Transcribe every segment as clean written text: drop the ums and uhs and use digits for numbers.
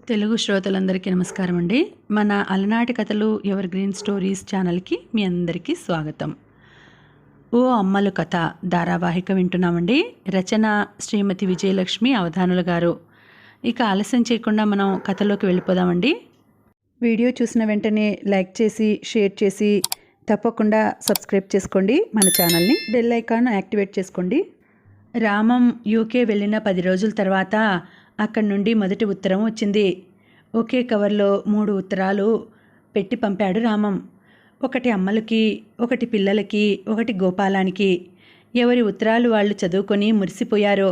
తెలుగు శ్రోతలందరికీ నమస్కారం అండి. మన అలనాటి కథలు ఎవర్ గ్రీన్ స్టోరీస్ ఛానల్కి మీ అందరికీ స్వాగతం. ఓ అమ్మలు కథ ధారావాహిక వింటున్నామండి. రచన శ్రీమతి విజయలక్ష్మి అవధానుల గారు. ఇక ఆలస్యం చేయకుండా మనం కథలోకి వెళ్ళిపోదామండి. వీడియో చూసిన వెంటనే లైక్ చేసి షేర్ చేసి తప్పకుండా సబ్స్క్రైబ్ చేసుకోండి. మన ఛానల్ని బెల్ ఐకాన్ యాక్టివేట్ చేసుకోండి. రామం యూకే వెళ్ళిన 10 రోజుల తర్వాత అక్కడి నుండి మొదటి ఉత్తరం వచ్చింది. ఒకే కవర్లో 3 ఉత్తరాలు పెట్టి పంపాడు రామం. ఒకటి అమ్మలకి, ఒకటి పిల్లలకి, ఒకటి గోపాలానికి. ఎవరి ఉత్తరాలు వాళ్ళు చదువుకొని మురిసిపోయారు.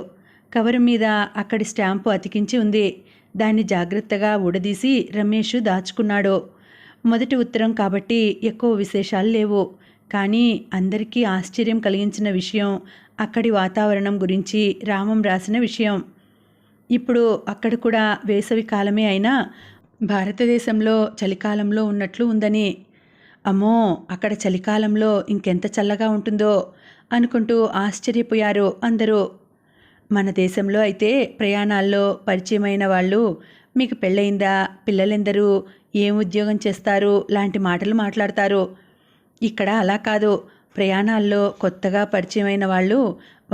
కవరు మీద అక్కడి స్టాంపు అతికించి ఉంది. దాన్ని జాగ్రత్తగా ఊడదీసి రమేష్ దాచుకున్నాడు. మొదటి ఉత్తరం కాబట్టి ఎక్కువ విశేషాలు లేవు. కానీ అందరికీ ఆశ్చర్యం కలిగించిన విషయం అక్కడి వాతావరణం గురించి రామం రాసిన విషయం. ఇప్పుడు అక్కడ కూడా వేసవి కాలమే అయినా భారతదేశంలో చలికాలంలో ఉన్నట్లు ఉందని. అమ్మో, అక్కడ చలికాలంలో ఇంకెంత చల్లగా ఉంటుందో అనుకుంటూ ఆశ్చర్యపోయారు అందరూ. మన దేశంలో అయితే ప్రయాణాల్లో పరిచయమైన వాళ్ళు మీకు పెళ్ళయిందా, పిల్లలెందరూ, ఏం ఉద్యోగం చేస్తారు లాంటి మాటలు మాట్లాడతారు. ఇక్కడ అలా కాదు. ప్రయాణాల్లో కొత్తగా పరిచయమైన వాళ్ళు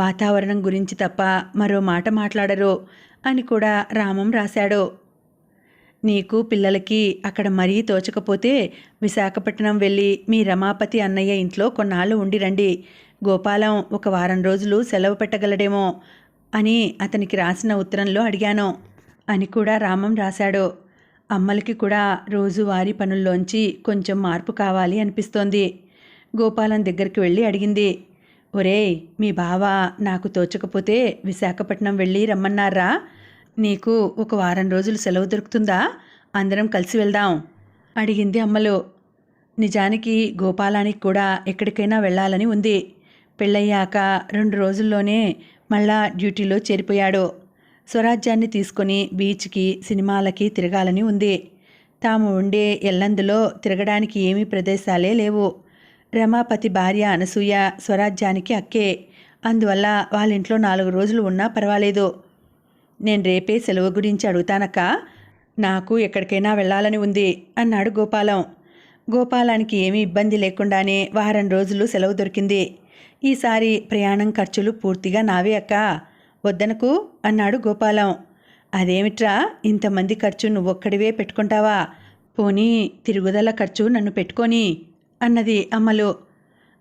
వాతావరణం గురించి తప్ప మరో మాట మాట్లాడరు అని కూడా రామం రాశాడు. నీకు పిల్లలకి అక్కడ మరీ తోచకపోతే విశాఖపట్నం వెళ్ళి మీ రమాపతి అన్నయ్య ఇంట్లో కొన్నాళ్ళు ఉండిరండి. గోపాలం ఒక వారం రోజులు సెలవు పెట్టగలడేమో అని అతనికి రాసిన ఉత్తరంలో అడిగాను అని కూడా రామం రాశాడు. అమ్మలకి కూడా రోజువారీ పనుల్లోంచి కొంచెం మార్పు కావాలి అనిపిస్తోంది. గోపాలం దగ్గరికి వెళ్ళి అడిగింది, ఒరేయ్, మీ బావ నాకు తోచకపోతే విశాఖపట్నం వెళ్ళి రమ్మన్నారా? నీకు ఒక వారం రోజులు సెలవు దొరుకుతుందా? అందరం కలిసి వెళ్దాం అడిగింది అమ్మలు. నిజానికి గోపాలానికి కూడా ఎక్కడికైనా వెళ్ళాలని ఉంది. పెళ్ళయ్యాక 2 రోజుల్లోనే మళ్ళా డ్యూటీలో చేరిపోయాడు. స్వరాజ్యాన్ని తీసుకొని బీచ్కి, సినిమాలకి తిరగాలని ఉంది. తాము ఉండే ఎల్లందులో తిరగడానికి ఏమీ ప్రదేశాలే లేవు. రమాపతి భార్య అనసూయ స్వరాజ్యానికి అక్కే. అందువల్ల వాళ్ళ ఇంట్లో 4 రోజులు ఉన్నా పర్వాలేదు. నేను రేపే సెలవు గురించి అడుగుతానక్క, నాకు ఎక్కడికైనా వెళ్ళాలని ఉంది అన్నాడు గోపాలం. గోపాలానికి ఏమీ ఇబ్బంది లేకుండానే వారం రోజులు సెలవు దొరికింది. ఈసారి ప్రయాణం ఖర్చులు పూర్తిగా నావే అక్క, వద్దనకు అన్నాడు గోపాలం. అదేమిట్రా, ఇంతమంది ఖర్చు నువ్వొక్కడివే పెట్టుకుంటావా? పోనీ తిరుగుదల ఖర్చు నన్ను పెట్టుకొని అన్నది అమ్మలు.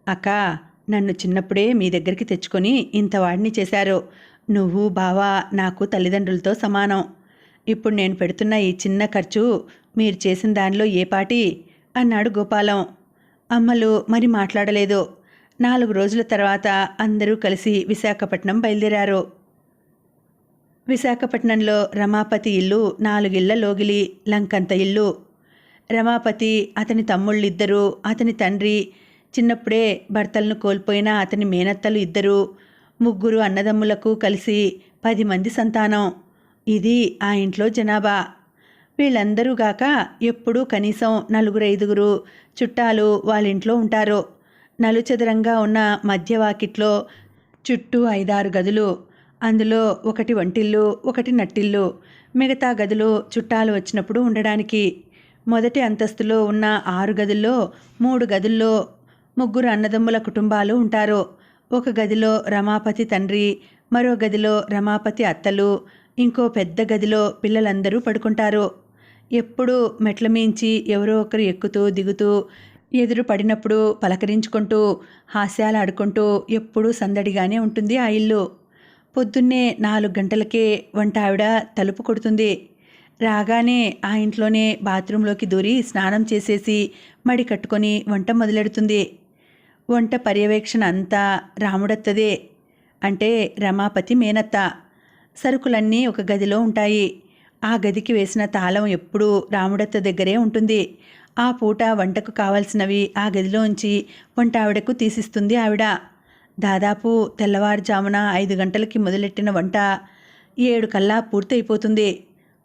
అక్క, నన్ను చిన్నప్పుడే మీ దగ్గరికి తెచ్చుకొని ఇంతవాడిని చేశారు. నువ్వు బావా నాకు తల్లిదండ్రులతో సమానం. ఇప్పుడు నేను పెడుతున్న ఈ చిన్న ఖర్చు మీరు చేసిన దానిలో ఏ పాటి అన్నాడు గోపాలం. అమ్మలు మరి మాట్లాడలేదు. 4 రోజుల తర్వాత అందరూ కలిసి విశాఖపట్నం బయలుదేరారు. విశాఖపట్నంలో రమాపతి ఇల్లు 4 ఇళ్ల లోగిలి, లంకంత ఇల్లు. రమాపతి, అతని తమ్ముళ్ళిద్దరూ, అతని తండ్రి, చిన్నప్పుడే భర్తలను కోల్పోయిన అతని మేనత్తలు 2, 3 అన్నదమ్ములకు కలిసి 10 మంది సంతానం. ఇది ఆ ఇంట్లో జనాభా. వీళ్ళందరూ గాక ఎప్పుడూ కనీసం 4-5 చుట్టాలు వాళ్ళింట్లో ఉంటారు. నలుచదరంగా ఉన్న మధ్య వాకిట్లో చుట్టూ 5-6 గదులు. అందులో ఒకటి వంటిల్లు, ఒకటి నట్టిల్లు. మిగతా గదులు చుట్టాలు వచ్చినప్పుడు ఉండడానికి. మొదటి అంతస్తులో ఉన్న 6 గదుల్లో 3 గదుల్లో 3 అన్నదమ్ముల కుటుంబాలు ఉంటారు. ఒక గదిలో రమాపతి తండ్రి, మరో గదిలో రమాపతి అత్తలు, ఇంకో పెద్ద గదిలో పిల్లలందరూ పడుకుంటారు. ఎప్పుడూ మెట్ల మించి ఎవరో ఒకరు ఎక్కుతూ దిగుతూ, ఎదురు పడినప్పుడు పలకరించుకుంటూ, హాస్యాలాడుకుంటూ ఎప్పుడూ సందడిగానే ఉంటుంది ఆ ఇల్లు. పొద్దున్నే 4 గంటలకే వంట ఆవిడ తలుపు కొడుతుంది. రాగానే ఆ ఇంట్లోనే బాత్రూంలోకి దూరి స్నానం చేసేసి మడి కట్టుకొని వంట మొదలెడుతుంది. వంట పర్యవేక్షణ అంతా రాముడత్తదే, అంటే రమాపతి మేనత్త. సరుకులన్నీ ఒక గదిలో ఉంటాయి. ఆ గదికి వేసిన తాళం ఎప్పుడూ రాముడత్త దగ్గరే ఉంటుంది. ఆ పూట వంటకు కావలసినవి ఆ గదిలోంచి వంట ఆవిడకు తీసిస్తుంది ఆవిడ. దాదాపు తెల్లవారుజామున 5 గంటలకి మొదలెట్టిన వంట 7 కల్లా పూర్తయిపోతుంది.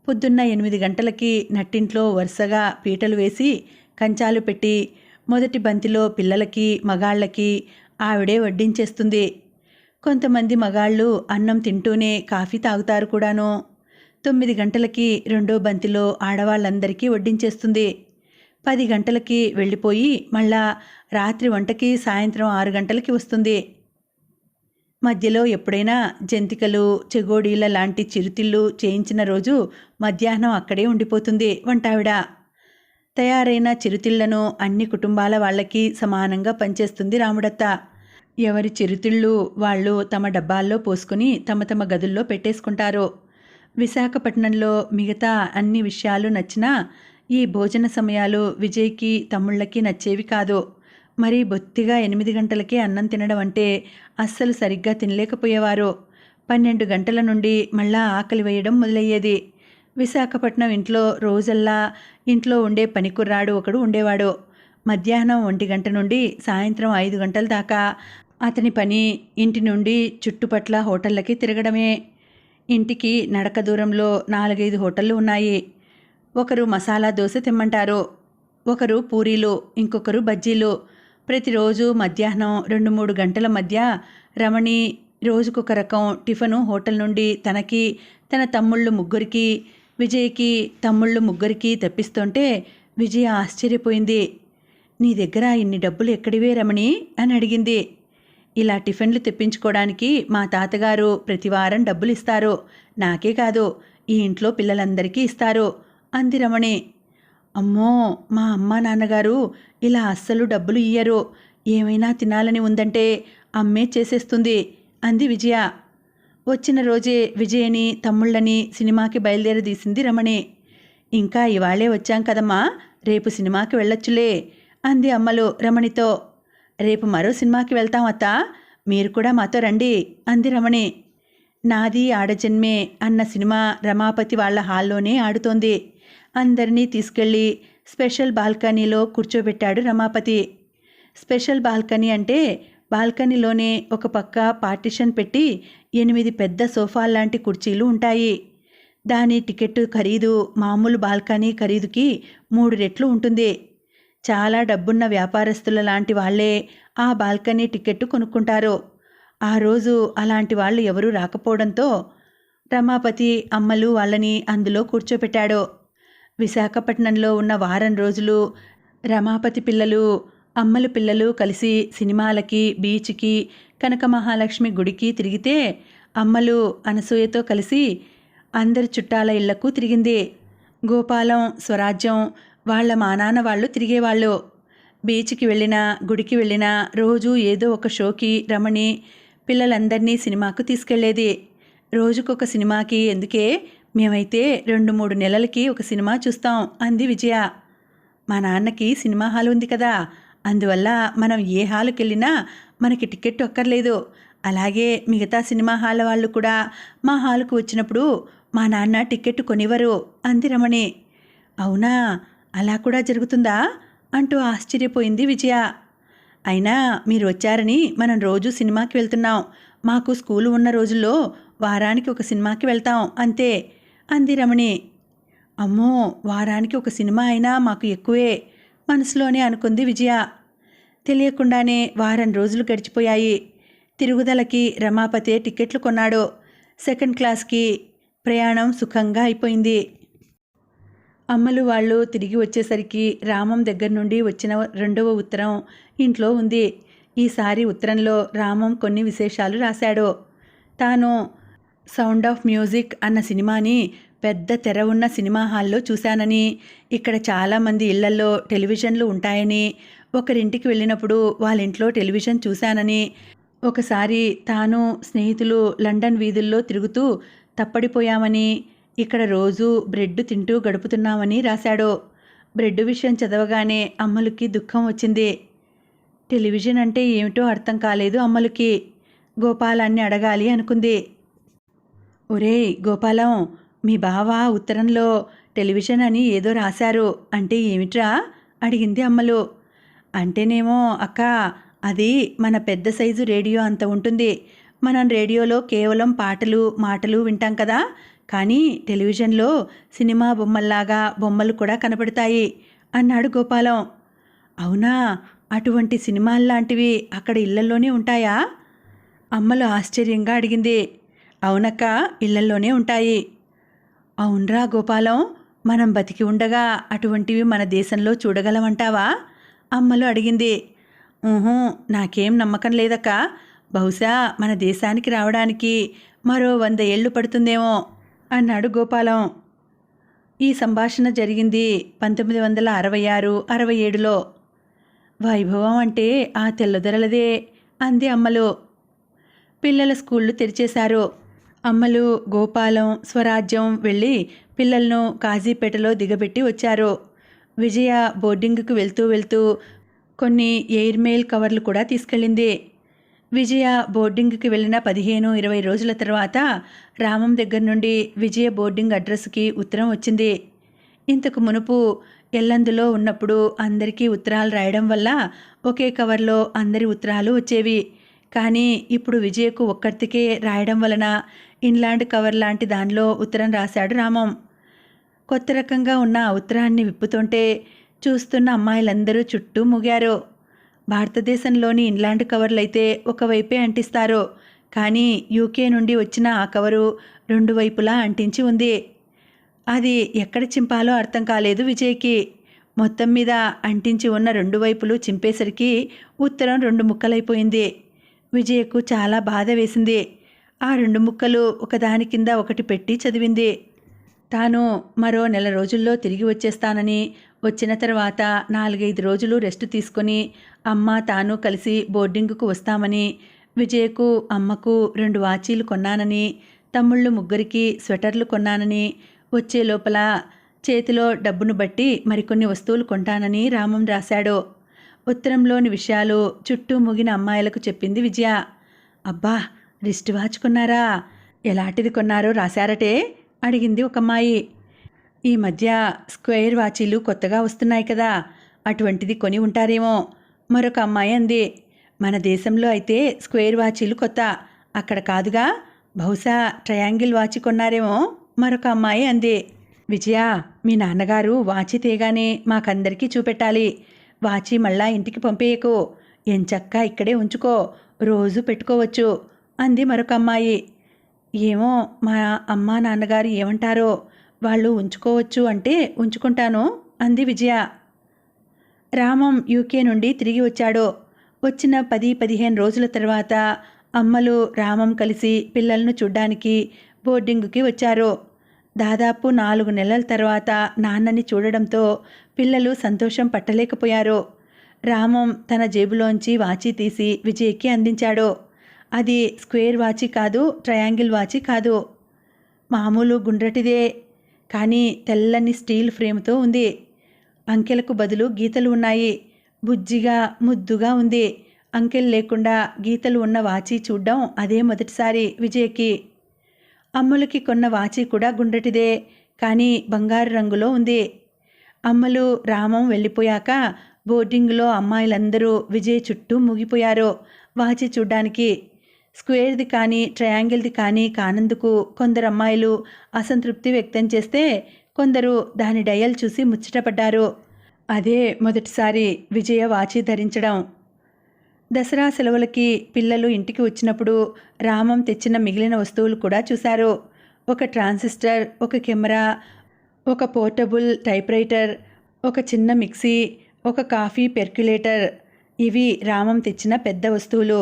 పొద్దున్న 8 గంటలకి నట్టింట్లో వరుసగా పీటలు వేసి కంచాలు పెట్టి మొదటి బంతిలో పిల్లలకి, మగాళ్ళకి ఆవిడే వడ్డించేస్తుంది. కొంతమంది మగాళ్ళు అన్నం తింటూనే కాఫీ తాగుతారు కూడాను. 9 గంటలకి రెండో బంతిలో ఆడవాళ్ళందరికీ వడ్డించేస్తుంది. 10 గంటలకి వెళ్ళిపోయి మళ్ళా రాత్రి వంటకి సాయంత్రం 6 గంటలకి వస్తుంది. మధ్యలో ఎప్పుడైనా జంతికలు, చెగోడీల లాంటి చిరుతిళ్ళు చేయించిన రోజు మధ్యాహ్నం అక్కడే ఉండిపోతుంది వంటావిడ. తయారైన చిరుతిళ్లను అన్ని కుటుంబాల వాళ్ళకి సమానంగా పంచేస్తుంది రాముడత్త. ఎవరి చిరుతిళ్ళు వాళ్ళు తమ డబ్బాల్లో పోసుకుని తమ తమ గదుల్లో పెట్టేసుకుంటారు. విశాఖపట్నంలో మిగతా అన్ని విషయాలు నచ్చినా ఈ భోజన సమయాలు విజయ్కి తమ్ముళ్ళకి నచ్చేవి కాదు. మరి బొత్తిగా 8 గంటలకే అన్నం తినడం అంటే అస్సలు సరిగ్గా తినలేకపోయేవారు. 12 గంటల నుండి మళ్ళా ఆకలి వేయడం మొదలయ్యేది. విశాఖపట్నం ఇంట్లో రోజల్లా ఇంట్లో ఉండే పనికుర్రాడు ఒకడు ఉండేవాడు. మధ్యాహ్నం 1 గంట నుండి సాయంత్రం 5 గంటల దాకా అతని పని ఇంటి నుండి చుట్టుపట్ల హోటళ్ళకి తిరగడమే. ఇంటికి నడక దూరంలో 4-5 హోటళ్ళు ఉన్నాయి. ఒకరు మసాలా దోశ తెమ్మంటారు, ఒకరు పూరీలు, ఇంకొకరు బజ్జీలు. ప్రతిరోజు మధ్యాహ్నం 2-3 గంటల మధ్య రమణి రోజుకొక రకం టిఫను హోటల్ నుండి తనకి, తన తమ్ముళ్ళు ముగ్గురికి, విజయ్కి తమ్ముళ్ళు ముగ్గురికి తెప్పిస్తుంటే విజయ ఆశ్చర్యపోయింది. నీ దగ్గర ఇన్ని డబ్బులు ఎక్కడివే రమణి అని అడిగింది. ఇలా టిఫిన్లు తెప్పించుకోవడానికి మా తాతగారు ప్రతివారం డబ్బులు ఇస్తారు. నాకే కాదు, ఈ ఇంట్లో పిల్లలందరికీ ఇస్తారు అంది రమణి. అమ్మో, మా అమ్మ నాన్నగారు ఇలా అస్సలు డబ్బులు ఇయ్యరు. ఏమైనా తినాలని ఉందంటే అమ్మే చేసేస్తుంది అంది విజయ. వచ్చిన రోజే విజయని తమ్ముళ్ళని సినిమాకి బయలుదేరదీసింది రమణి. ఇంకా ఇవాళే వచ్చాం కదమ్మా, రేపు సినిమాకి వెళ్ళొచ్చులే అంది అమ్మలు రమణితో. రేపు మరో సినిమాకి వెళ్తాం అత్తా, మీరు కూడా మాతో రండి అంది రమణి. నాది ఆడజన్మే అన్న సినిమా రమాపతి వాళ్ల హాల్లోనే ఆడుతోంది. అందరినీ తీసుకెళ్ళి స్పెషల్ బాల్కనీలో కూర్చోబెట్టాడు రమాపతి. స్పెషల్ బాల్కనీ అంటే బాల్కనీలోనే ఒక పక్క పార్టిషన్ పెట్టి 8 పెద్ద సోఫాల్లాంటి కుర్చీలు ఉంటాయి. దాని టికెట్టు ఖరీదు మామూలు బాల్కనీ ఖరీదుకి 3 రెట్లు ఉంటుంది. చాలా డబ్బున్న వ్యాపారస్తుల లాంటి వాళ్లే ఆ బాల్కనీ టికెట్టు కొనుక్కుంటారు. ఆ రోజు అలాంటి వాళ్ళు ఎవరూ రాకపోవడంతో రమాపతి అమ్మలు వాళ్ళని అందులో కూర్చోపెట్టాడు. విశాఖపట్నంలో ఉన్న వారం రోజులు రమాపతి పిల్లలు, అమ్మలు పిల్లలు కలిసి సినిమాలకి, బీచ్కి, కనకమహాలక్ష్మి గుడికి తిరిగితే అమ్మలు అనసూయతో కలిసి అందరి చుట్టాల ఇళ్లకు తిరిగింది. గోపాలం, స్వరాజ్యం వాళ్ళ మా నాన్న వాళ్ళు తిరిగేవాళ్ళు. బీచ్కి వెళ్ళినా, గుడికి వెళ్ళినా రోజు ఏదో ఒక షోకి రమణి పిల్లలందరినీ సినిమాకు తీసుకెళ్లేది. రోజుకొక సినిమాకి ఎందుకే, మేమైతే 2-3 నెలలకి ఒక సినిమా చూస్తాం అంది విజయ. మా నాన్నకి సినిమా హాల్ ఉంది కదా, అందువల్ల మనం ఏ హాలుకి వెళ్ళినా మనకి టికెట్ అక్కర్లేదు. అలాగే మిగతా సినిమా హాల్ వాళ్ళు కూడా మా హాలుకు వచ్చినప్పుడు మా నాన్న టికెట్ కొనివ్వరు అంది రమణి. అవునా, అలా కూడా జరుగుతుందా అంటూ ఆశ్చర్యపోయింది విజయ. అయినా మీరు వచ్చారని మనం రోజు సినిమాకి వెళ్తున్నాం. మాకు స్కూలు ఉన్న రోజుల్లో వారానికి ఒక సినిమాకి వెళ్తాం అంతే అంది రమణి. అమ్మో, వారానికి ఒక సినిమా అయినా మాకు ఎక్కువే మనసులోనే అనుకుంది విజయ. తెలియకుండానే వారం రోజులు గడిచిపోయాయి. తిరుగుదలకి రమాపతే టికెట్లు కొన్నాడు. 2nd క్లాస్కి ప్రయాణం సుఖంగా అయిపోయింది. అమ్మలు వాళ్ళు తిరిగి వచ్చేసరికి రామం దగ్గర నుండి వచ్చిన 2వ ఉత్తరం ఇంట్లో ఉంది. ఈసారి ఉత్తరంలో రామం కొన్ని విశేషాలు రాశాడు. తాను సౌండ్ ఆఫ్ మ్యూజిక్ అన్న సినిమాని పెద్ద తెర ఉన్న సినిమా హాల్లో చూశానని, ఇక్కడ చాలామంది ఇళ్లల్లో టెలివిజన్లు ఉంటాయని, ఒకరింటికి వెళ్ళినప్పుడు వాళ్ళ ఇంట్లో టెలివిజన్ చూశానని, ఒకసారి తాను స్నేహితులు లండన్ వీధుల్లో తిరుగుతూ తప్పడిపోయామని, ఇక్కడ రోజు బ్రెడ్ తింటూ గడుపుతున్నామని రాశాడు. బ్రెడ్ విషయం చదవగానే అమ్మలకి దుఃఖం వచ్చింది. టెలివిజన్ అంటే ఏమిటో అర్థం కాలేదు అమ్మలకి. గోపాలాన్ని అడగాలి అనుకుంది. ఒరేయ్ గోపాలం, మీ బావ ఉత్తరంలో టెలివిజన్ అని ఏదో రాశారు, అంటే ఏమిట్రా అడిగింది అమ్మలు. అంటేనేమో అక్క, అది మన పెద్ద సైజు రేడియో అంత ఉంటుంది. మనం రేడియోలో కేవలం పాటలు మాటలు వింటాం కదా, కానీ టెలివిజన్లో సినిమా బొమ్మల్లాగా బొమ్మలు కూడా కనపడతాయి అన్నాడు గోపాలం. అవునా, అటువంటి సినిమాల్లాంటివి అక్కడ ఇళ్లల్లోనే ఉంటాయా అమ్మలు ఆశ్చర్యంగా అడిగింది. అవునక్క, ఇళ్లల్లోనే ఉంటాయి. అవునరా గోపాలం, మనం బతికి ఉండగా అటువంటివి మన దేశంలో చూడగలమంటావా? అమ్మలు అడిగింది. ఊహూ, నాకేం నమ్మకం లేదక్క. బహుశా మన దేశానికి రావడానికి మరో 100 ఏళ్ళు పడుతుందేమో అన్నాడు గోపాలం. ఈ సంభాషణ జరిగింది 1966, 67లో. వైభవం అంటే ఆ తెల్లదొరలదే అంది అమ్మలు. పిల్లల స్కూళ్ళు తెరిచేశారు. అమ్మలు, గోపాలం, స్వరాజ్యం వెళ్ళి పిల్లలను కాజీపేటలో దిగబెట్టి వచ్చారు. విజయ బోర్డింగ్కు వెళ్తూ వెళ్తూ కొన్ని ఎయిర్మెయిల్ కవర్లు కూడా తీసుకెళ్ళింది. విజయ బోర్డింగ్కి వెళ్ళిన 15-20 రోజుల తర్వాత రామం దగ్గర నుండి విజయ బోర్డింగ్ అడ్రస్కి ఉత్తరం వచ్చింది. ఇంతకు మునుపు ఎల్లందులో ఉన్నప్పుడు అందరికీ ఉత్తరాలు రాయడం వల్ల ఒకే కవర్లో అందరి ఉత్తరాలు వచ్చేవి. కానీ ఇప్పుడు విజయకు ఒక్కరికే రాయడం వలన ఇన్లాండ్ కవర్ లాంటి దానిలో ఉత్తరం రాశాడు రామం. కొత్త రకంగా ఉన్న ఆ ఉత్తరాన్ని విప్పుతుంటే చూస్తున్న అమ్మాయిలందరూ చుట్టూ మూగారు. భారతదేశంలోని ఇన్లాండ్ కవర్లైతే ఒకవైపే అంటిస్తారు, కానీ యూకే నుండి వచ్చిన ఆ కవరు 2 వైపులా అంటించి ఉంది. అది ఎక్కడ చింపాలో అర్థం కాలేదు విజయ్కి. మొత్తం మీద అంటించి ఉన్న 2 వైపులు చింపేసరికి ఉత్తరం 2 ముక్కలైపోయింది. విజయకు చాలా బాధ వేసింది. ఆ 2 ముక్కలు ఒకదాని కింద ఒకటి పెట్టి చదివింది. తాను మరో నెల రోజుల్లో తిరిగి వచ్చేస్తానని, వచ్చిన తర్వాత 4-5 రోజులు రెస్ట్ తీసుకొని అమ్మ తాను కలిసి బోర్డింగుకు వస్తామని, విజయకు అమ్మకు 2 వాచీలు కొన్నానని, తమ్ముళ్ళు 3కి స్వెటర్లు కొన్నానని, వచ్చే లోపల చేతిలో డబ్బును బట్టి మరికొన్ని వస్తువులు కొంటానని రామం రాశాడు. ఉత్తరంలోని విషయాలు చుట్టూ మూగిన అమ్మాయిలకు చెప్పింది విజయ. అబ్బా, రిస్ట్ వాచ్ కొన్నారా? ఎలాంటిది కొన్నారో రాశారటే అడిగింది ఒక అమ్మాయి. ఈ మధ్య స్క్వేర్ వాచీలు కొత్తగా వస్తున్నాయి కదా, అటువంటిది కొని ఉంటారేమో మరొక అమ్మాయి అంది. మన దేశంలో అయితే స్క్వేర్ వాచీలు కొత్త, అక్కడ కాదుగా, బహుశా ట్రయాంగిల్ వాచి కొన్నారేమో మరొక అమ్మాయి అంది. విజయ, మీ నాన్నగారు వాచి తేగానే మాకందరికీ చూపెట్టాలి. వాచి మళ్ళా ఇంటికి పంపేయకు, ఎంచక్కా ఇక్కడే ఉంచుకో, రోజు పెట్టుకోవచ్చు అంది మరొక అమ్మాయి. ఏమో, మా అమ్మా నాన్నగారు ఏమంటారో, వాళ్ళు ఉంచుకోవచ్చు అంటే ఉంచుకుంటాను అంది విజయ. రామం యూకే నుండి తిరిగి వచ్చాడు. వచ్చిన 10-15 రోజుల తర్వాత అమ్మలు రామం కలిసి పిల్లలను చూడ్డానికి బోర్డింగుకి వచ్చారు. దాదాపు 4 నెలల తర్వాత నాన్నని చూడడంతో పిల్లలు సంతోషం పట్టలేకపోయారు. రామం తన జేబులోంచి వాచి తీసి విజయ్కి అందించాడు. అది స్క్వేర్ వాచి కాదు, ట్రయాంగిల్ వాచి కాదు, మామూలు గుండ్రటిదే, కానీ తెల్లని స్టీల్ ఫ్రేమ్తో ఉంది. అంకెలకు బదులు గీతలు ఉన్నాయి. బుజ్జిగా ముద్దుగా ఉంది. అంకెలు లేకుండా గీతలు ఉన్న వాచి చూడ్డం అదే మొదటిసారి విజయ్కి. అమ్ములకి కొన్న వాచి కూడా గుండ్రటిదే, కానీ బంగారు రంగులో ఉంది. అమ్మలు రామం వెళ్ళిపోయాక బోర్డింగ్లో అమ్మాయిలందరూ విజయ్ చుట్టూ మూగిపోయారు వాచి చూడ్డానికి. స్క్వేర్ది కానీ ట్రయాంగిల్ది కానీ కానందుకు కొందరు అమ్మాయిలు అసంతృప్తి వ్యక్తం చేస్తే, కొందరు దాని డయల్ చూసి ముచ్చటపడ్డారు. అదే మొదటిసారి విజయ వాచి ధరించడం. దసరా సెలవులకి పిల్లలు ఇంటికి వచ్చినప్పుడు రామం తెచ్చిన మిగిలిన వస్తువులు కూడా చూశారు. ఒక ట్రాన్సిస్టర్, ఒక కెమెరా, ఒక పోర్టబుల్ టైప్రైటర్, ఒక చిన్న మిక్సీ, ఒక కాఫీ పెర్క్యులేటర్. ఇవి రామం తెచ్చిన పెద్ద వస్తువులు.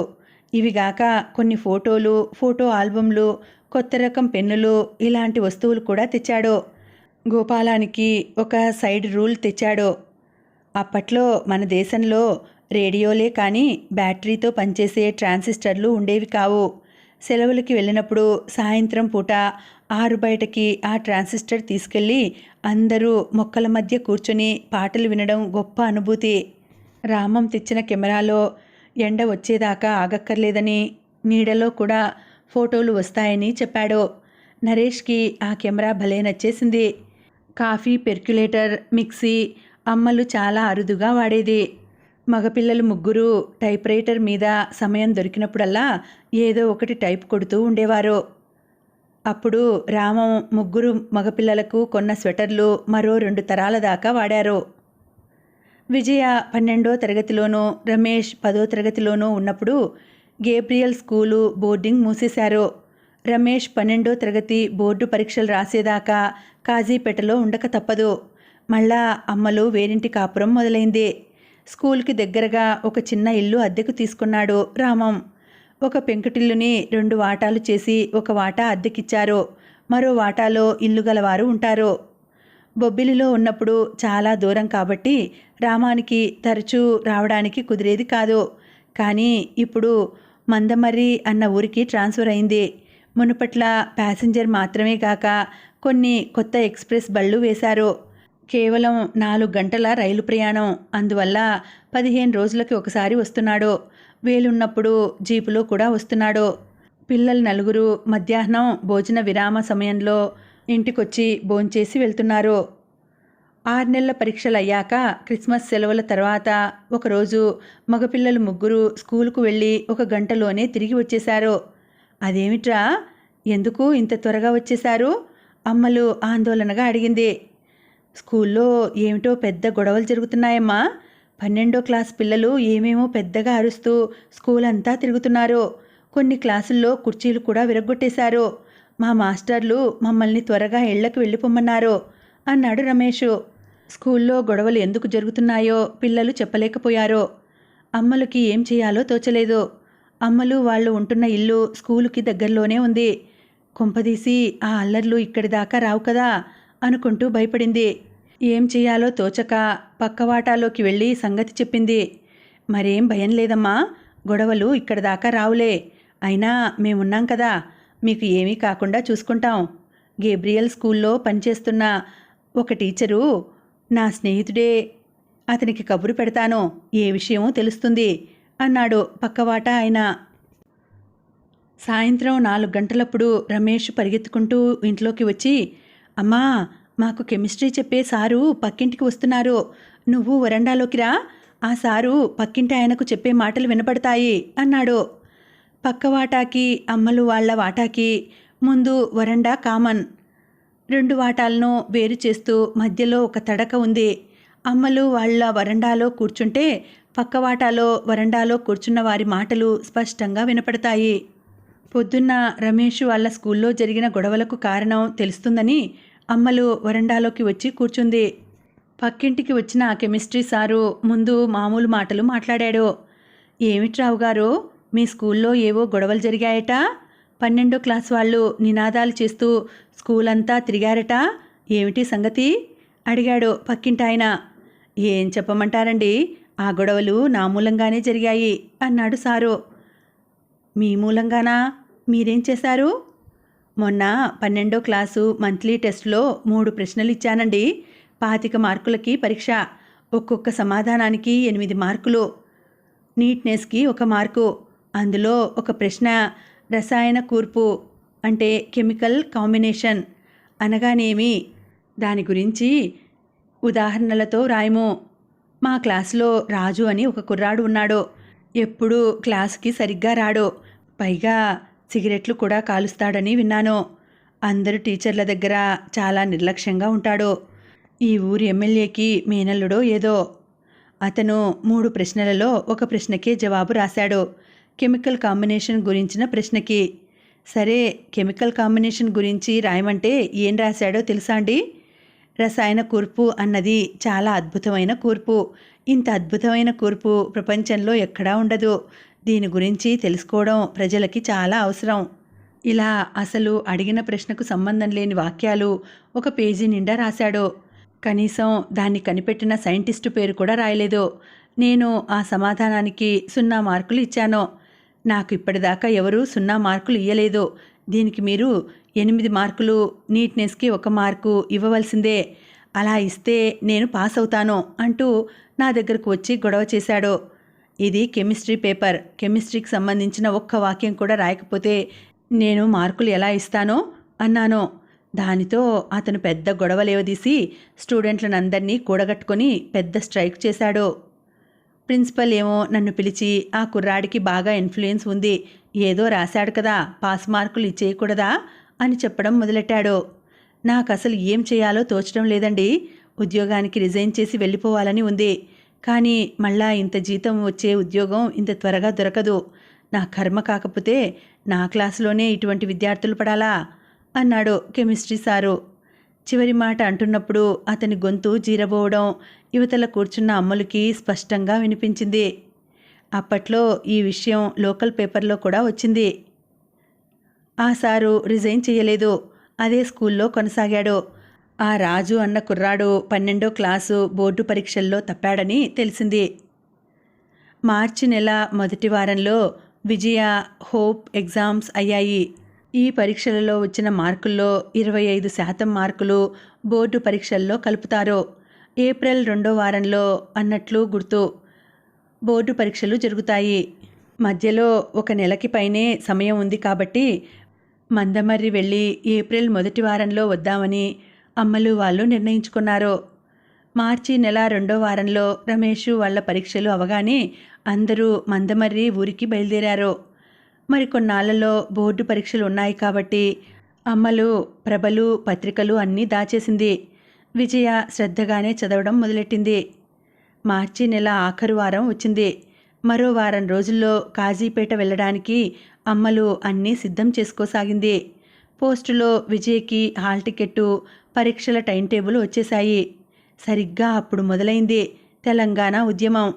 ఇవిగాక కొన్ని ఫోటోలు, ఫోటో ఆల్బమ్లు, కొత్త రకం పెన్నులు, ఇలాంటి వస్తువులు కూడా తెచ్చాడు. గోపాలానికి ఒక సైడ్ రూల్ తెచ్చాడు. అప్పట్లో మన దేశంలో రేడియోలే కానీ బ్యాటరీతో పనిచేసే ట్రాన్సిస్టర్లు ఉండేవి కావు. సెలవులకి వెళ్ళినప్పుడు సాయంత్రం పూట 6 బయటకి ఆ ట్రాన్సిస్టర్ తీసుకెళ్ళి అందరూ మొక్కల మధ్య కూర్చొని పాటలు వినడం గొప్ప అనుభూతి. రామం తెచ్చిన కెమెరాలో ఎండ వచ్చేదాకా ఆగక్కర్లేదని, నీడలో కూడా ఫోటోలు వస్తాయని చెప్పాడు. నరేష్కి ఆ కెమెరా భలే నచ్చేసింది. కాఫీ పెర్క్యులేటర్, మిక్సీ అమ్మలు చాలా అరుదుగా వాడేది. మగపిల్లలు 3 టైప్రైటర్ మీద సమయం దొరికినప్పుడల్లా ఏదో ఒకటి టైప్ కొడుతూ ఉండేవారు. అప్పుడు రామం 3 మగపిల్లలకు కొన్న స్వెటర్లు మరో 2 తరాల దాకా వాడారు. విజయ 12వ తరగతిలోనూ, రమేష్ 10వ తరగతిలోనూ ఉన్నప్పుడు గేబ్రియల్ స్కూలు, బోర్డింగ్ మూసేశారు. రమేష్ 12వ తరగతి బోర్డు పరీక్షలు రాసేదాకా కాజీపేటలో ఉండక తప్పదు. మళ్ళా అమ్మలు వేరింటి కాపురం మొదలైంది. స్కూల్కి దగ్గరగా ఒక చిన్న ఇల్లు అద్దెకు తీసుకున్నాడు రామం. ఒక పెంకుటిల్లుని 2 వాటాలు చేసి ఒక వాటా అద్దెకిచ్చారు. మరో వాటాలో ఇల్లు గలవారు ఉంటారు. బొబ్బిలిలో ఉన్నప్పుడు చాలా దూరం కాబట్టి రామానికి తరచూ రావడానికి కుదిరేది కాదు. కానీ ఇప్పుడు మందమర్రి అన్న ఊరికి ట్రాన్స్ఫర్ అయింది. మునుపట్ల ప్యాసింజర్ మాత్రమే కాక కొన్ని కొత్త ఎక్స్ప్రెస్ బళ్ళు వేశారు. కేవలం 4 గంటల రైలు ప్రయాణం. అందువల్ల 15 రోజులకి ఒకసారి వస్తున్నాడు. వేలున్నప్పుడు జీపులో కూడా వస్తున్నాడు. పిల్లలు 4 మధ్యాహ్నం భోజన విరామ సమయంలో ఇంటికొచ్చి భోంచేసి వెళ్తున్నారు. 6 నెలల పరీక్షలు అయ్యాక క్రిస్మస్ సెలవుల తర్వాత ఒకరోజు మగపిల్లలు 3 స్కూలుకు వెళ్ళి 1 గంటలోనే తిరిగి వచ్చేశారు. అదేమిట్రా, ఎందుకు ఇంత త్వరగా వచ్చేశారు? అమ్మలు ఆందోళనగా అడిగింది. స్కూల్లో ఏమిటో పెద్ద గొడవలు జరుగుతున్నాయమ్మా. 12వ క్లాస్ పిల్లలు ఏమేమో పెద్దగా అరుస్తూ స్కూల్ అంతా తిరుగుతున్నారు. కొన్ని క్లాసుల్లో కుర్చీలు కూడా విరగ్గొట్టేశారు. మా మాస్టర్లు మమ్మల్ని త్వరగా ఇళ్లకు వెళ్ళిపోమన్నారు అన్నాడు రమేష్. స్కూల్లో గొడవలు ఎందుకు జరుగుతున్నాయో పిల్లలు చెప్పలేకపోయారు. అమ్మలకి ఏం చేయాలో తోచలేదు. అమ్మలు వాళ్ళు ఉంటున్న ఇల్లు స్కూలుకి దగ్గరలోనే ఉంది. కొంపదీసి ఆ అల్లర్లు ఇక్కడి దాకా రావు కదా అనుకుంటూ భయపడింది. ఏం చేయాలో తోచక పక్కవాటాలోకి వెళ్ళి సంగతి చెప్పింది. మరేం భయం లేదమ్మా, గొడవలు ఇక్కడి దాకా రావులే. అయినా మేమున్నాం కదా, మీకు ఏమీ కాకుండా చూసుకుంటాం. గేబ్రియల్ స్కూల్లో పనిచేస్తున్న ఒక టీచరు నా స్నేహితుడే. అతనికి కబురు పెడతాను, ఏ విషయమో తెలుస్తుంది అన్నాడు పక్కవాట ఆయన. సాయంత్రం 4 గంటలప్పుడు రమేష్ పరిగెత్తుకుంటూ ఇంట్లోకి వచ్చి, అమ్మా, మాకు కెమిస్ట్రీ చెప్పే సారు పక్కింటికి వస్తున్నారు. నువ్వు వరండాలోకి రా, ఆ సారు పక్కింటి ఆయనకు చెప్పే మాటలు వినపడతాయి అన్నాడు. పక్క వాటాకి అమ్మలు వాళ్ల వాటాకి ముందు వరండా కామన్. 2 వాటాలను వేరు చేస్తూ మధ్యలో ఒక తడక ఉంది. అమ్మలు వాళ్ల వరండాలో కూర్చుంటే పక్క వాటాలో వరండాలో కూర్చున్న వారి మాటలు స్పష్టంగా వినపడతాయి. పొద్దున్న రమేష్ వాళ్ళ స్కూల్లో జరిగిన గొడవలకు కారణం తెలుస్తుందని అమ్మలు వరండాలోకి వచ్చి కూర్చుంది. పక్కింటికి వచ్చిన ఆ కెమిస్ట్రీ సారు ముందు మామూలు మాటలు మాట్లాడాడు. ఏమిట్రావు గారు, మీ స్కూల్లో ఏవో గొడవలు జరిగాయట. 12వ క్లాస్ వాళ్ళు నినాదాలు చేస్తూ స్కూల్ అంతా తిరిగారట. ఏమిటి సంగతి అడిగాడు పక్కింటాయన. ఏం చెప్పమంటారండి, ఆ గొడవలు నా మూలంగానే జరిగాయి అన్నాడు సారు. మీ మూలంగానా? మీరేం చేశారు? మొన్న 12వ క్లాసు మంత్లీ టెస్ట్లో 3 ప్రశ్నలు ఇచ్చానండి. 25 మార్కులకి పరీక్ష. ఒక్కొక్క సమాధానానికి 8 మార్కులు. నీట్నెస్కి 1 మార్కు. అందులో ఒక ప్రశ్న రసాయన కూర్పు అంటే కెమికల్ కాంబినేషన్ అనగానేమి, దాని గురించి ఉదాహరణలతో రాయము. మా క్లాసులో రాజు అని ఒక కుర్రాడు ఉన్నాడు. ఎప్పుడూ క్లాసుకి సరిగ్గా రాడు. పైగా సిగరెట్లు కూడా కాలుస్తాడని విన్నాను. అందరు టీచర్ల దగ్గర చాలా నిర్లక్ష్యంగా ఉంటాడు. ఈ ఊరి ఎమ్మెల్యేకి మేనల్లుడో ఏదో. అతను 3 ప్రశ్నలలో 1 ప్రశ్నకే జవాబు రాశాడు, కెమికల్ కాంబినేషన్ గురించిన ప్రశ్నకి. సరే, కెమికల్ కాంబినేషన్ గురించి రాయమంటే ఏం రాశాడో తెలుసా అండి? రసాయన కూర్పు అన్నది చాలా అద్భుతమైన కూర్పు. ఇంత అద్భుతమైన కూర్పు ప్రపంచంలో ఎక్కడా ఉండదు. దీని గురించి తెలుసుకోవడం ప్రజలకి చాలా అవసరం. ఇలా అసలు అడిగిన ప్రశ్నకు సంబంధం లేని వాక్యాలు 1 పేజీ నిండా రాశాడు. కనీసం దాన్ని కనిపెట్టిన సైంటిస్టు పేరు కూడా రాయలేదు. నేను ఆ సమాధానానికి 0 మార్కులు ఇచ్చాను. నాకు ఇప్పటిదాకా ఎవరూ 0 మార్కులు ఇయ్యలేదు. దీనికి మీరు 8 మార్కులు, నీట్నెస్కి 1 మార్కు ఇవ్వవలసిందే. అలా ఇస్తే నేను పాస్ అవుతాను అంటూ నా దగ్గరకు వచ్చి గొడవ చేశాడు. ఇది కెమిస్ట్రీ పేపర్. కెమిస్ట్రీకి సంబంధించిన 1 వాక్యం కూడా రాయకపోతే నేను మార్కులు ఎలా ఇస్తానో అన్నాను. దానితో అతను పెద్ద గొడవ లేవదీసి స్టూడెంట్లనందరినీ కూడగట్టుకొని పెద్ద స్ట్రైక్ చేశాడు. ప్రిన్సిపల్ ఏమో నన్ను పిలిచి, ఆ కుర్రాడికి బాగా ఇన్ఫ్లుయెన్స్ ఉంది, ఏదో రాశాడు కదా, పాస్ మార్కులు ఇచ్చేయకూడదా అని చెప్పడం మొదలెట్టాడు. నాకు అసలు ఏం చేయాలో తోచడం లేదండి. ఉద్యోగానికి రిజైన్ చేసి వెళ్ళిపోవాలని ఉంది. కానీ మళ్ళా ఇంత జీతం వచ్చే ఉద్యోగం ఇంత త్వరగా దొరకదు. నా కర్మ కాకపోతే నా క్లాసులోనే ఇటువంటి విద్యార్థులు పడాలా అన్నాడు కెమిస్ట్రీ సారు. చివరి మాట అంటున్నప్పుడు అతని గొంతు జీరబోవడం యువతల కూర్చున్న అమ్మలకి స్పష్టంగా వినిపించింది. అప్పట్లో ఈ విషయం లోకల్ పేపర్లో కూడా వచ్చింది. ఆ సారు రిజైన్ చేయలేదు. అదే స్కూల్లో కొనసాగాడు. ఆ రాజు అన్న కుర్రాడు 12వ క్లాసు బోర్డు పరీక్షల్లో తప్పాడని తెలిసింది. మార్చి నెల మొదటి వారంలో విజయ, హోప్ ఎగ్జామ్స్ అయ్యాయి. ఈ పరీక్షలలో వచ్చిన మార్కుల్లో 25% మార్కులు బోర్డు పరీక్షల్లో కలుపుతారు. ఏప్రిల్ 2వ వారంలో అన్నట్లు గుర్తు బోర్డు పరీక్షలు జరుగుతాయి. మధ్యలో 1 నెలకి పైనే సమయం ఉంది కాబట్టి మందమర్రి వెళ్ళి ఏప్రిల్ మొదటి వారంలో వద్దామని అమ్మలు వాళ్ళు నిర్ణయించుకున్నారు. మార్చి నెల 2వ వారంలో రమేషు వాళ్ళ పరీక్షలు అవగానే అందరూ మందమర్రి ఊరికి బయలుదేరారు. మరికొన్నాళ్లలో బోర్డు పరీక్షలు ఉన్నాయి కాబట్టి అమ్మలు ప్రభలు పత్రికలు అన్నీ దాచేసింది. విజయ శ్రద్ధగానే చదవడం మొదలెట్టింది. మార్చి నెల ఆఖరు వారం వచ్చింది. మరో వారం రోజుల్లో కాజీపేట వెళ్ళడానికి అమ్మలు అన్నీ సిద్ధం చేసుకోసాగింది. పోస్టులో విజయ్కి హాల్ టికెట్టు, పరీక్షల టైం టేబుల్ వచ్చేశాయి. సరిగ్గా అప్పుడు మొదలైంది తెలంగాణ ఉద్యమం.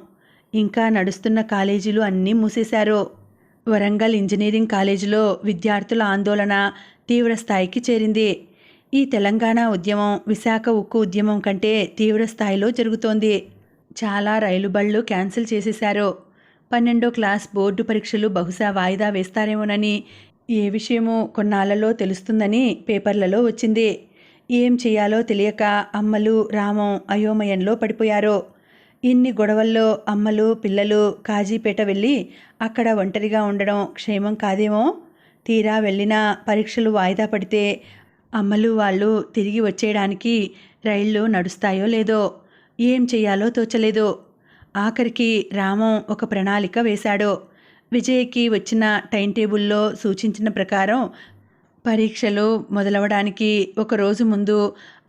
ఇంకా నడుస్తున్న కాలేజీలు అన్నీ మూసేశారు. వరంగల్ ఇంజనీరింగ్ కాలేజీలో విద్యార్థుల ఆందోళన తీవ్రస్థాయికి చేరింది. ఈ తెలంగాణ ఉద్యమం విశాఖ ఉక్కు ఉద్యమం కంటే తీవ్రస్థాయిలో జరుగుతోంది. చాలా రైలు బళ్ళు క్యాన్సిల్ చేసేశారు. 12వ క్లాస్ బోర్డు పరీక్షలు బహుశా వాయిదా వేస్తారేమోనని, ఏ విషయమో కొన్నాళ్లలో తెలుస్తుందని పేపర్లలో వచ్చింది. ఏం చేయాలో తెలియక అమ్మలు రామం అయోమయంలో పడిపోయారు. ఇన్ని గొడవల్లో అమ్మలు పిల్లలు కాజీపేట వెళ్ళి అక్కడ ఒంటరిగా ఉండడం క్షేమం కాదేమో. తీరా వెళ్ళినా పరీక్షలు వాయిదా పడితే అమ్మలు వాళ్ళు తిరిగి వచ్చేయడానికి రైళ్ళు నడుస్తాయో లేదో ఏం చేయాలో తోచలేదు. ఆఖరికి రామం ఒక ప్రణాళిక వేశాడు. విజయ్కి వచ్చిన టైం టేబుల్లో సూచించిన ప్రకారం పరీక్షలు మొదలవడానికి ఒకరోజు ముందు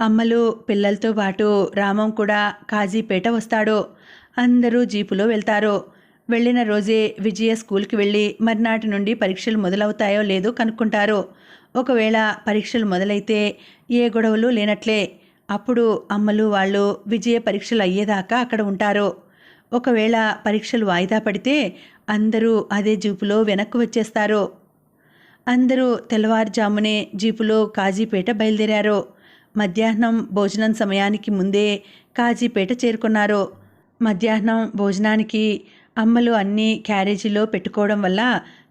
అమ్మలు పిల్లలతో పాటు రామం కూడా కాజీపేట వస్తాడు. అందరూ జీపులో వెళ్తారు. వెళ్ళిన రోజే విజయ స్కూల్కి వెళ్ళి మర్నాటి నుండి పరీక్షలు మొదలవుతాయో లేదో కనుక్కుంటారు. ఒకవేళ పరీక్షలు మొదలైతే ఏ గొడవలు లేనట్లే. అప్పుడు అమ్మలు వాళ్ళు విజయ పరీక్షలు అయ్యేదాకా అక్కడ ఉంటారు. ఒకవేళ పరీక్షలు వాయిదా పడితే అందరూ అదే జీపులో వెనక్కు వచ్చేస్తారు. అందరూ తెల్లవారుజామునే జీపులో కాజీపేట బయలుదేరారు. మధ్యాహ్నం భోజనం సమయానికి ముందే కాజీపేట చేరుకున్నారు. మధ్యాహ్నం భోజనానికి అమ్మలు అన్నీ క్యారేజీలో పెట్టుకోవడం వల్ల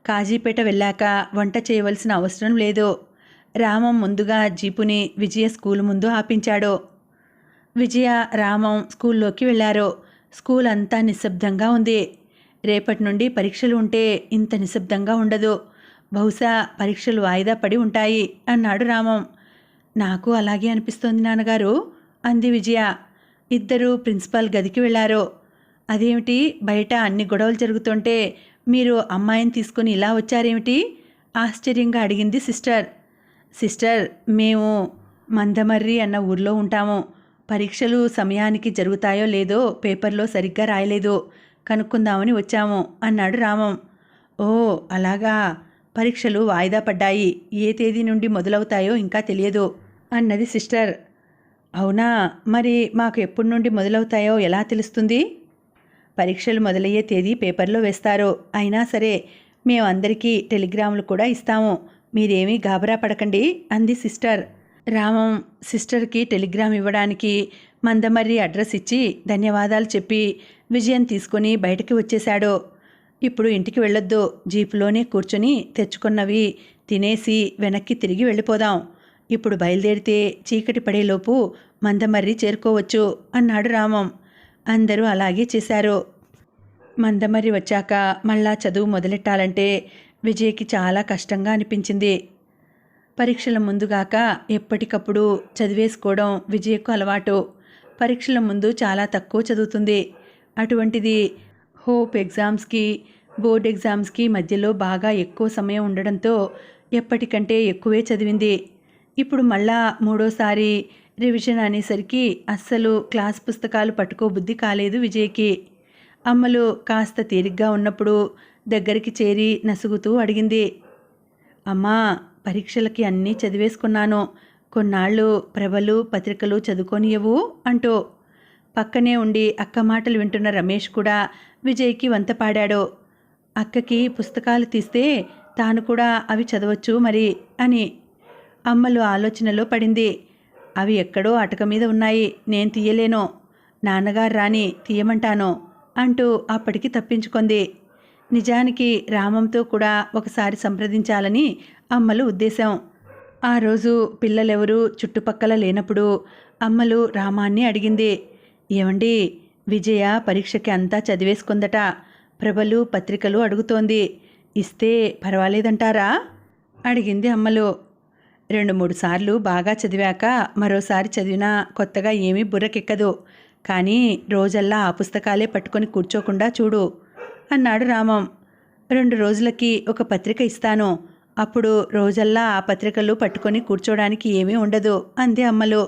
కాజీపేట వెళ్ళాక వంట చేయవలసిన అవసరం లేదు. రామం ముందుగా జీపుని విజయ స్కూల్ ముందు ఆపించాడు. విజయ రామం స్కూల్లోకి వెళ్ళారు. స్కూల్ అంతా నిశ్శబ్దంగా ఉంది. రేపటి నుండి పరీక్షలు ఉంటే ఇంత నిశ్శబ్దంగా ఉండదు. బహుశా పరీక్షలు వాయిదా పడి ఉంటాయి అన్నాడు రామం. నాకు అలాగే అనిపిస్తోంది నాన్నగారు అంది విజయ. ఇద్దరూ ప్రిన్సిపాల్ గదికి వెళ్ళారు. అదేమిటి బయట అన్ని గొడవలు జరుగుతుంటే మీరు అమ్మాయిని తీసుకుని ఇలా వచ్చారేమిటి ఆశ్చర్యంగా అడిగింది సిస్టర్. సిస్టర్, మేము మందమర్రి అన్న ఊర్లో ఉంటాము. పరీక్షలు సమయానికి జరుగుతాయో లేదో పేపర్లో సరిగ్గా రాయలేదు. కనుక్కుందామని వచ్చాము అన్నాడు రామం. ఓ అలాగా, పరీక్షలు వాయిదా పడ్డాయి. ఏ తేదీ నుండి మొదలవుతాయో ఇంకా తెలియదు అన్నది సిస్టర్. అవునా, మరి మాకు ఎప్పటి నుండి మొదలవుతాయో ఎలా తెలుస్తుంది? పరీక్షలు మొదలయ్యే తేదీ పేపర్లో వేస్తారు. అయినా సరే మేము అందరికీ టెలిగ్రాములు కూడా ఇస్తాము. మీరేమీ గాబరా పడకండి అంది సిస్టర్. రామం సిస్టర్కి టెలిగ్రామ్ ఇవ్వడానికి మందమర్రి అడ్రస్ ఇచ్చి ధన్యవాదాలు చెప్పి విజయం తీసుకుని బయటకు వచ్చేశాడు. ఇప్పుడు ఇంటికి వెళ్ళొద్దు, జీపులోనే కూర్చొని తెచ్చుకున్నవి తినేసి వెనక్కి తిరిగి వెళ్ళిపోదాం. ఇప్పుడు బయలుదేరితే చీకటి పడేలోపు మందమర్రి చేరుకోవచ్చు అన్నాడు రామం. అందరూ అలాగే చేశారు. మందమర్రి వచ్చాక మళ్ళా చదువు మొదలెట్టాలంటే విజయ్కి చాలా కష్టంగా అనిపించింది. పరీక్షల ముందుగాక ఎప్పటికప్పుడు చదివేసుకోవడం విజయ్కు అలవాటు. పరీక్షల ముందు చాలా తక్కువ చదువుతుంది. అటువంటిది హోప్ ఎగ్జామ్స్కి బోర్డ్ ఎగ్జామ్స్కి మధ్యలో బాగా ఎక్కువ సమయం ఉండడంతో ఎప్పటికంటే ఎక్కువే చదివింది. ఇప్పుడు మళ్ళా మూడోసారి రివిజన్ అనేసరికి అస్సలు క్లాస్ పుస్తకాలు పట్టుకోబుద్ధి కాలేదు విజయ్కి. అమ్మలు కాస్త తీరిగ్గా ఉన్నప్పుడు దగ్గరికి చేరి నసుగుతూ అడిగింది, అమ్మా, పరీక్షలకి అన్నీ చదివేసుకున్నాను, కొన్నాళ్ళు ప్రభలు పత్రికలు చదువుకోనియవు అంటూ. పక్కనే ఉండి అక్క మాటలు వింటున్న రమేష్ కూడా విజయ్కి వంత పాడాడు. అక్కకి పుస్తకాలు తీస్తే తాను కూడా అవి చదవచ్చు మరి అని. అమ్మలు ఆలోచనలో పడింది. అవి ఎక్కడో అటక మీద ఉన్నాయి, నేను తీయలేను, నాన్నగారు రాని తీయమంటాను అంటూ అప్పటికి తప్పించుకుంది. నిజానికి రామంతో కూడా ఒకసారి సంప్రదించాలని అమ్మలు ఉద్దేశం. ఆ రోజు పిల్లలెవరూ చుట్టుపక్కల లేనప్పుడు అమ్మలు రామాన్ని అడిగింది. ఏమండి, విజయ పరీక్షకి అంతా చదివేసుకుందట, ప్రభలు పత్రికలు అడుగుతోంది, ఇస్తే పర్వాలేదంటారా అడిగింది అమ్మలు. 2-3 సార్లు బాగా చదివాక మరోసారి చదివినా కొత్తగా ఏమీ బుర్రకెక్కదు, కానీ రోజల్లా ఆ పుస్తకాలే పట్టుకొని కూర్చోకుండా చూడు అన్నాడు రామం. 2 రోజులకి ఒక పత్రిక ఇస్తాను, అప్పుడు రోజల్లా ఆ పత్రికలు పట్టుకొని కూర్చోడానికి ఏమీ ఉండదు అంది అమ్మలు.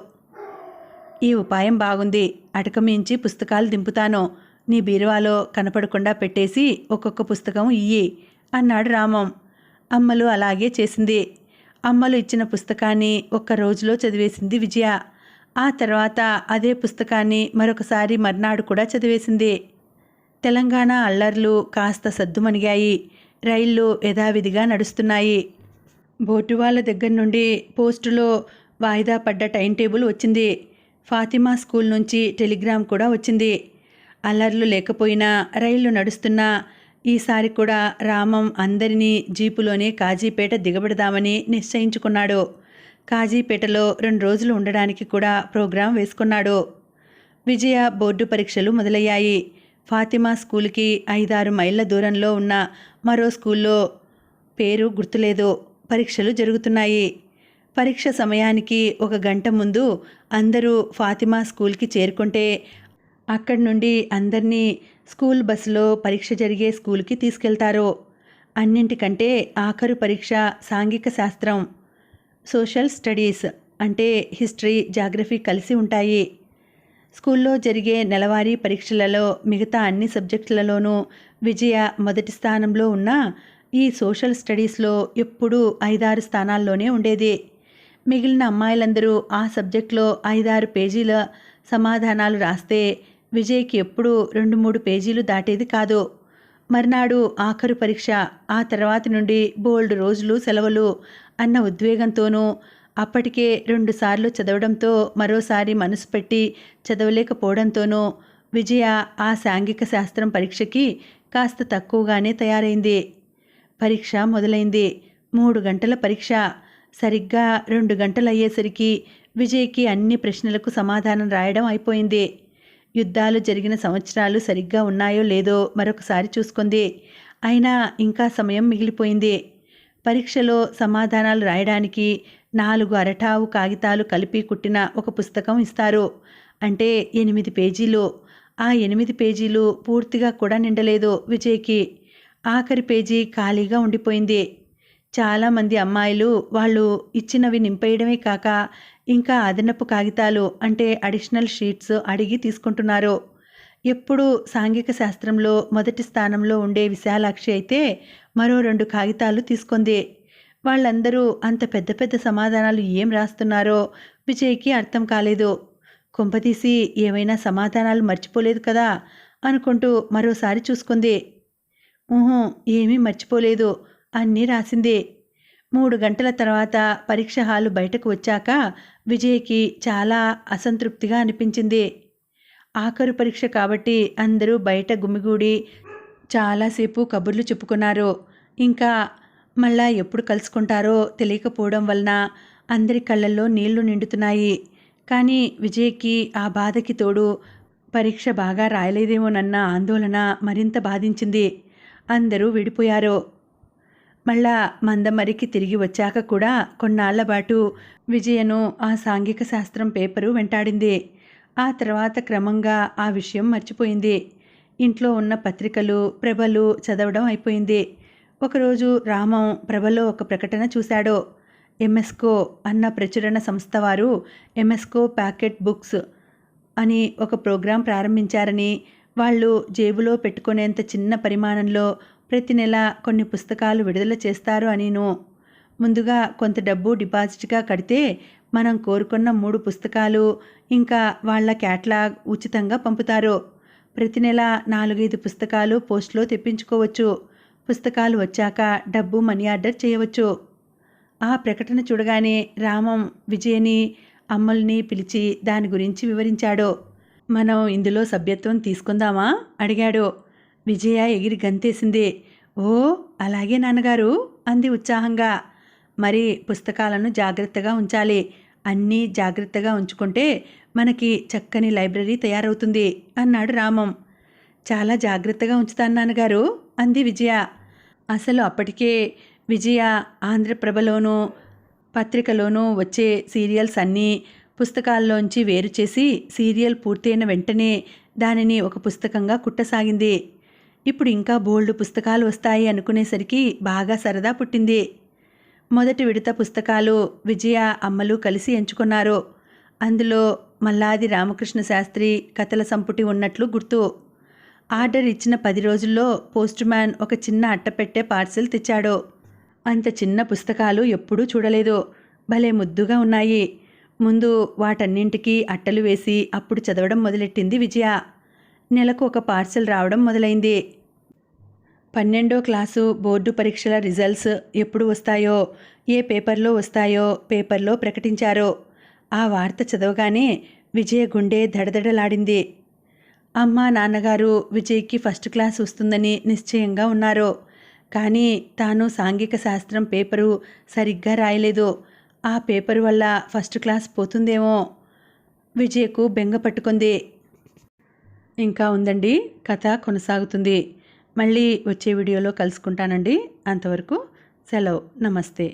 ఈ ఉపాయం బాగుంది, అటక మించి పుస్తకాలు దింపుతాను, నీ బీరువాలో కనపడకుండా పెట్టేసి ఒక్కొక్క పుస్తకం ఇయ్యి అన్నాడు రామం. అమ్మలు అలాగే చేసింది. అమ్మలు ఇచ్చిన పుస్తకాన్ని ఒక్క రోజులో చదివేసింది విజయ. ఆ తర్వాత అదే పుస్తకాన్ని మరొకసారి మర్నాడు కూడా చదివేసింది. తెలంగాణ అల్లర్లు కాస్త సద్దుమణిగాయి. రైళ్లు యథావిధిగా నడుస్తున్నాయి. బోటు వాళ్ళ దగ్గర నుండి పోస్టులో వాయిదా పడ్డ టైం టేబుల్ వచ్చింది. ఫాతిమా స్కూల్ నుంచి టెలిగ్రామ్ కూడా వచ్చింది. అల్లర్లు లేకపోయినా రైళ్లు నడుస్తున్నా ఈసారి కూడా రామం అందరినీ జీపులోనే కాజీపేట దిగబెడదామని నిశ్చయించుకున్నాడు. కాజీపేటలో 2 రోజులు ఉండడానికి కూడా ప్రోగ్రాం వేసుకున్నాడు. విజయ బోర్డు పరీక్షలు మొదలయ్యాయి. ఫాతిమా స్కూల్కి 5-6 మైళ్ళ దూరంలో ఉన్న మరో స్కూల్లో పేరు గుర్తులేదు. పరీక్షలు జరుగుతున్నాయి. పరీక్ష సమయానికి 1 గంట ముందు అందరూ ఫాతిమా స్కూల్కి చేరుకుంటే అక్కడి నుండి అందరినీ స్కూల్ బస్సులో పరీక్ష జరిగే స్కూల్కి తీసుకెళ్తారు. అన్నింటికంటే ఆఖరు పరీక్ష సాంఘిక శాస్త్రం, సోషల్ స్టడీస్ అంటే హిస్టరీ, జాగ్రఫీ కలిసి ఉంటాయి. స్కూల్లో జరిగే నెలవారీ పరీక్షలలో మిగతా అన్ని సబ్జెక్టులలోనూ విజయ మొదటి స్థానంలో ఉన్న ఈ సోషల్ స్టడీస్లో ఎప్పుడూ 5-6 స్థానాల్లోనే ఉండేది. మిగిలిన అమ్మాయిలందరూ ఆ సబ్జెక్టులో 5-6 పేజీల సమాధానాలు రాస్తే విజయ్కి ఎప్పుడూ 2-3 పేజీలు దాటేది కాదు. మర్నాడు ఆఖరు పరీక్ష. ఆ తర్వాత నుండి బోల్డ్ రోజులు సెలవులు అన్న ఉద్వేగంతోనూ, అప్పటికే 2 సార్లు చదవడంతో మరోసారి మనసు పెట్టి చదవలేకపోవడంతోనూ విజయ ఆ సాంఘిక శాస్త్రం పరీక్షకి కాస్త తక్కువగానే తయారైంది. పరీక్ష మొదలైంది. 3 గంటల పరీక్ష. సరిగ్గా 2 గంటలయ్యేసరికి విజయ్కి అన్ని ప్రశ్నలకు సమాధానం రాయడం అయిపోయింది. యుద్ధాలు జరిగిన సంవత్సరాలు సరిగ్గా ఉన్నాయో లేదో మరొకసారి చూసుకుంది. అయినా ఇంకా సమయం మిగిలిపోయింది. పరీక్షలో సమాధానాలు రాయడానికి 4 అరటావు కాగితాలు కలిపి కుట్టిన ఒక పుస్తకం ఇస్తారు. అంటే 8 పేజీలు. ఆ 8 పేజీలు పూర్తిగా కూడా నిండలేదు విజయ్కి. ఆఖరి పేజీ ఖాళీగా ఉండిపోయింది. చాలామంది అమ్మాయిలు వాళ్ళు ఇచ్చినవి నింపేయడమే కాక ఇంకా అదనపు కాగితాలు అంటే అడిషనల్ షీట్స్ అడిగి తీసుకుంటున్నారు. ఎప్పుడు సాంఘిక శాస్త్రంలో మొదటి స్థానంలో ఉండే విశాలాక్షి అయితే మరో 2 కాగితాలు తీసుకుంది. వాళ్ళందరూ అంత పెద్ద పెద్ద సమాధానాలు ఏం రాస్తున్నారో విజయ్కి అర్థం కాలేదు. కొంపతీసి ఏమైనా సమాధానాలు మర్చిపోలేదు కదా అనుకుంటూ మరోసారి చూసుకుంది. ఏమీ మర్చిపోలేదు, అన్నీ రాసింది. 3 గంటల తర్వాత పరీక్ష హాలు బయటకు వచ్చాక విజయ్కి చాలా అసంతృప్తిగా అనిపించింది. ఆఖరు పరీక్ష కాబట్టి అందరూ బయట గుమిగూడి చాలాసేపు కబుర్లు చెప్పుకున్నారు. ఇంకా మళ్ళా ఎప్పుడు కలుసుకుంటారో తెలియకపోవడం వలన అందరి కళ్ళల్లో నీళ్లు నిండుతున్నాయి. కానీ విజయ్కి ఆ బాధకి తోడు పరీక్ష బాగా రాయలేదేమోనన్న ఆందోళన మరింత బాధించింది. అందరూ విడిపోయారు. మళ్ళా మందమరికి తిరిగి వచ్చాక కూడా కొన్నాళ్ల పాటు విజయను ఆ సాంఘిక శాస్త్రం పేపరు వెంటాడింది. ఆ తర్వాత క్రమంగా ఆ విషయం మర్చిపోయింది. ఇంట్లో ఉన్న పత్రికలు, ప్రభలు చదవడం అయిపోయింది. ఒకరోజు రామం ప్రభలో ఒక ప్రకటన చూశాడు. ఎంఎస్కో అన్న ప్రచురణ సంస్థ వారు ఎంఎస్కో ప్యాకెట్ బుక్స్ అని ఒక ప్రోగ్రాం ప్రారంభించారని, వాళ్ళు జేబులో పెట్టుకునేంత చిన్న పరిమాణంలో ప్రతి నెల కొన్ని పుస్తకాలు విడుదల చేస్తారు అనిను. ముందుగా కొంత డబ్బు డిపాజిట్గా కడితే మనం కోరుకున్న 3 పుస్తకాలు ఇంకా వాళ్ళ క్యాటలాగ్ ఉచితంగా పంపుతారు. ప్రతి నెల 4-5 పుస్తకాలు పోస్ట్లో తెప్పించుకోవచ్చు. పుస్తకాలు వచ్చాక డబ్బు మనీ ఆర్డర్ చేయవచ్చు. ఆ ప్రకటన చూడగానే రామం విజయని, అమ్మల్ని పిలిచి దాని గురించి వివరించాడు. మనం ఇందులో సభ్యత్వం తీసుకుందామా అడిగాడు. విజయ ఎగిరి గంతేసింది. ఓ అలాగే నాన్నగారు అంది ఉత్సాహంగా. మరి పుస్తకాలను జాగ్రత్తగా ఉంచాలి. అన్నీ జాగ్రత్తగా ఉంచుకుంటే మనకి చక్కని లైబ్రరీ తయారవుతుంది అన్నాడు రామం. చాలా జాగ్రత్తగా ఉంచుతాను నాన్నగారు అంది విజయ. అసలు అప్పటికే విజయ ఆంధ్రప్రభలోనూ పత్రికలోనూ వచ్చే సీరియల్స్ అన్నీ పుస్తకాల్లోంచి వేరు చేసి సీరియల్ పూర్తయిన వెంటనే దానిని ఒక పుస్తకంగా కుట్టసాగింది. ఇప్పుడు ఇంకా బోల్డు పుస్తకాలు వస్తాయి అనుకునేసరికి బాగా సరదా పుట్టింది. మొదటి విడత పుస్తకాలు విజయ అమ్మలు కలిసి ఎంచుకున్నారు. అందులో మల్లాది రామకృష్ణ శాస్త్రి కథల సంపుటి ఉన్నట్లు గుర్తు. ఆర్డర్ ఇచ్చిన 10 రోజుల్లో పోస్ట్ మ్యాన్ ఒక చిన్న అట్టపెట్టె పార్సిల్ తెచ్చాడు. అంత చిన్న పుస్తకాలు ఎప్పుడూ చూడలేదు. భలే ముద్దుగా ఉన్నాయి. ముందు వాటన్నింటికీ అట్టలు వేసి అప్పుడు చదవడం మొదలెట్టింది విజయ. నెలకు ఒక పార్సిల్ రావడం మొదలైంది. 12వ క్లాసు బోర్డు పరీక్షల రిజల్ట్స్ ఎప్పుడు వస్తాయో, ఏ పేపర్లో వస్తాయో పేపర్లో ప్రకటించారు. ఆ వార్త చదవగానే విజయ గుండె దడదడలాడింది. అమ్మ నాన్నగారు విజయ్కి ఫస్ట్ క్లాస్ వస్తుందని నిశ్చయంగా ఉన్నారు. కానీ తాను సాంఘిక శాస్త్రం పేపరు సరిగ్గా రాయలేదు. ఆ పేపరు వల్ల ఫస్ట్ క్లాస్ పోతుందేమో. విజయకు బెంగ పట్టుకుంది. ఇంకా ఉందండి, కథ కొనసాగుతుంది. మళ్ళీ వచ్చే వీడియోలో కలుసుకుంటానండి. అంతవరకు సెలవు. నమస్తే.